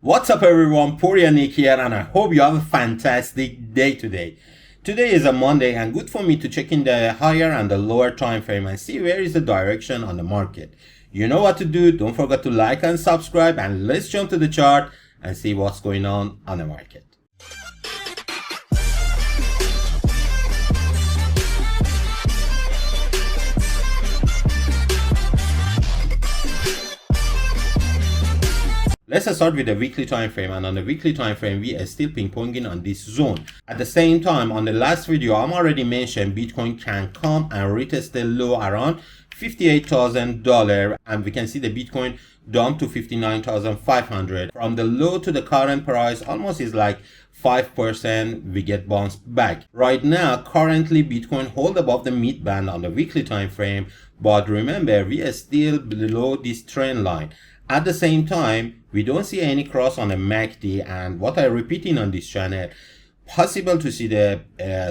What's up everyone, Poria Nick here, and I hope you have a fantastic day today. Today is a Monday and good for me to check in the higher and the lower time frame and see where is the direction on the market. You know what to do, don't forget to like and subscribe, and let's jump to the chart and see what's going on the market. Let's start with the weekly time frame, and on the weekly time frame we are still ping-ponging on this zone. At the same time, on the last video I'm already mentioned Bitcoin can come and retest the low around $58,000, and we can see the Bitcoin dump to 59,500. From the low to the current price almost is like 5% we get bounced back. Right now currently Bitcoin hold above the mid band on the weekly time frame, but remember we are still below this trend line. At the same time, we don't see any cross on the MACD, and what I'm repeating on this channel, possible to see the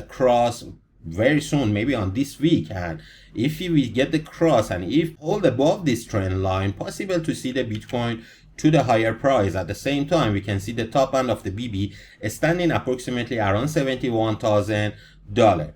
cross very soon, maybe on this week. And if we get the cross and if hold above this trend line, possible to see the Bitcoin to the higher price. At the same time, we can see the top end of the BB standing approximately around $71,000.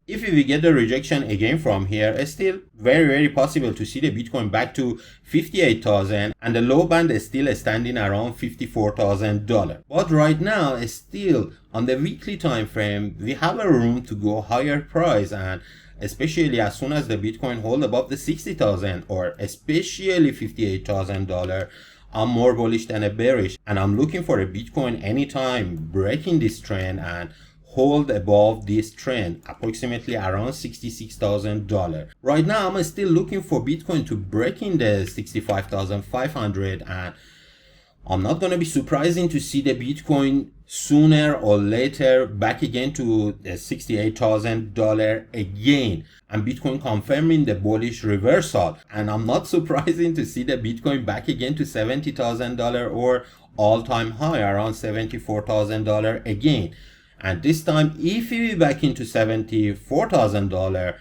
If we get the rejection again from here, it's still very possible to see the Bitcoin back to 58,000, and the low band is still standing around $54,000. But right now, it's still on the weekly time frame, we have a room to go higher price, and especially as soon as the Bitcoin hold above the 60,000 or especially $58,000. I'm more bullish than a bearish, and I'm looking for a Bitcoin anytime breaking this trend and hold above this trend approximately around $66,000. Right now I'm still looking for Bitcoin to break in the 65,500, and I'm not going to be surprising to see the Bitcoin sooner or later back again to $68,000 again, and Bitcoin confirming the bullish reversal. And I'm not surprising to see the Bitcoin back again to $70,000 or all-time high around $74,000 again. And this time, if we back into $74,000,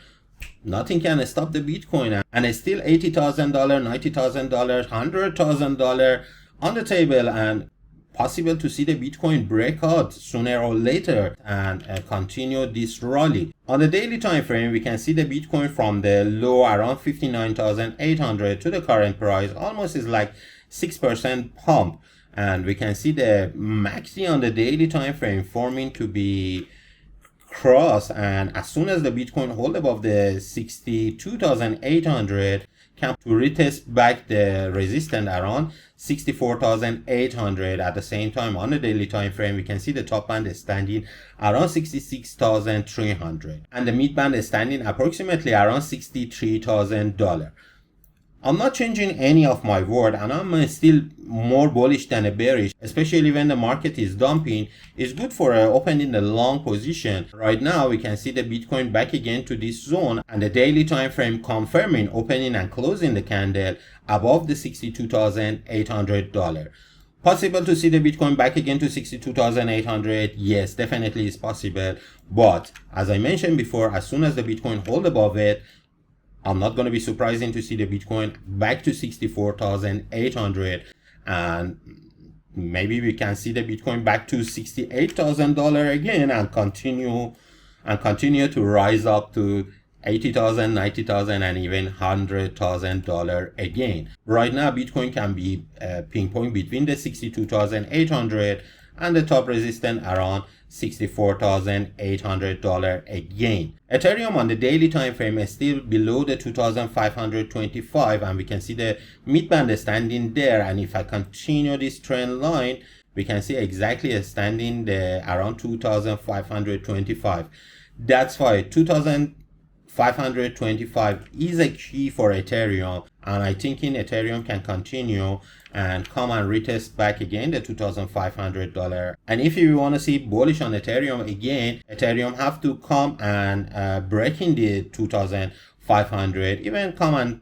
nothing can stop the Bitcoin. And it's still $80,000, $90,000, $100,000 on the table, and possible to see the Bitcoin break out sooner or later and continue this rally. On the daily time frame, we can see the Bitcoin from the low around 59,800 to the current price almost is like 6% pump. And we can see the MACD on the daily time frame forming to be cross, and as soon as the Bitcoin hold above the 62,800 can to retest back the resistance around 64,800. At the same time, on the daily time frame, we can see the top band is standing around 66,300 and the mid band is standing approximately around $63,000. I'm not changing any of my word, and I'm still more bullish than a bearish, especially when the market is dumping. It's good for opening the long position. Right now we can see the Bitcoin back again to this zone, and the daily time frame confirming opening and closing the candle above the $62,800. Possible to see the Bitcoin back again to 62,800? Yes, definitely is possible. But as I mentioned before, as soon as the Bitcoin hold above it, I'm not going to be surprising to see the Bitcoin back to 64,800, and maybe we can see the Bitcoin back to $68,000 again and continue to rise up to $80,000, $90,000, and even $100,000 again. Right now Bitcoin can be ping-pong between the 62,800 and the top resistance around $64,800 again. Ethereum on the daily time frame is still below the 2,525, and we can see the mid band standing there. And if I continue this trend line, we can see exactly standing there around 2,525. That's why 2,525 is a key for Ethereum, and I think Ethereum can continue and come and retest back again the $2,500. And if you want to see bullish on Ethereum again, Ethereum have to come and break in the 2,500, even come and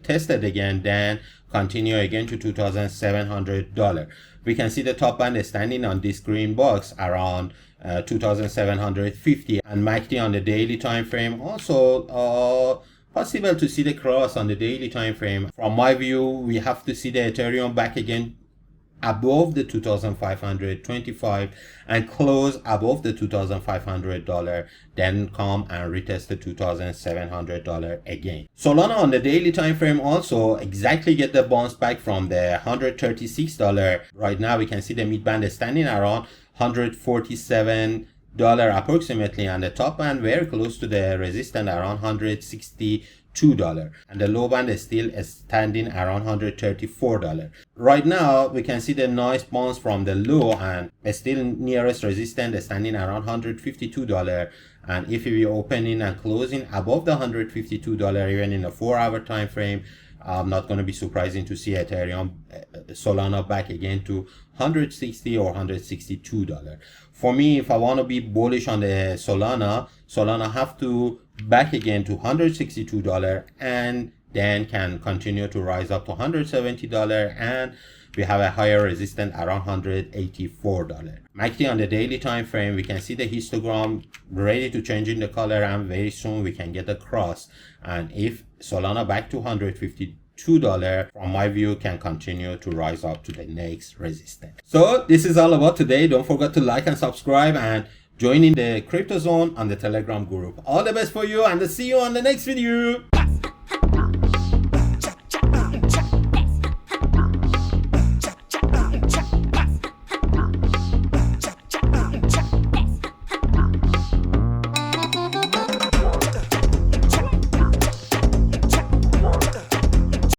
test it again, then continue again to $2,700. We can see the top band is standing on this green box around 2,750, and MACD on the daily time frame also possible to see the cross on the daily time frame. From my view, we have to see the Ethereum back again above the $2,525 and close above the $2,500, then come and retest the $2,700 again. Solana on the daily time frame also exactly get the bounce back from the $136. Right now we can see the midband is standing around $147 approximately, and the top band very close to the resistance around $162, and the low band is still standing around $134. Right now we can see the nice bounce from the low, and still nearest resistance is standing around $152, and if we opening and closing above the $152 even in a 4-hour time frame, I'm not going to be surprising to see Ethereum Solana back again to $160 or $162. For me, if I want to be bullish on the Solana have to back again to $162 and then can continue to rise up to $170, and we have a higher resistance around $184. MACD on the daily time frame, we can see the histogram ready to change in the color, and very soon we can get a cross, and if Solana back to $152, from my view, can continue to rise up to the next resistance. So this is all about today. Don't forget to like and subscribe and join in the CryptoZone on the Telegram group. All the best for you, and see you on the next video.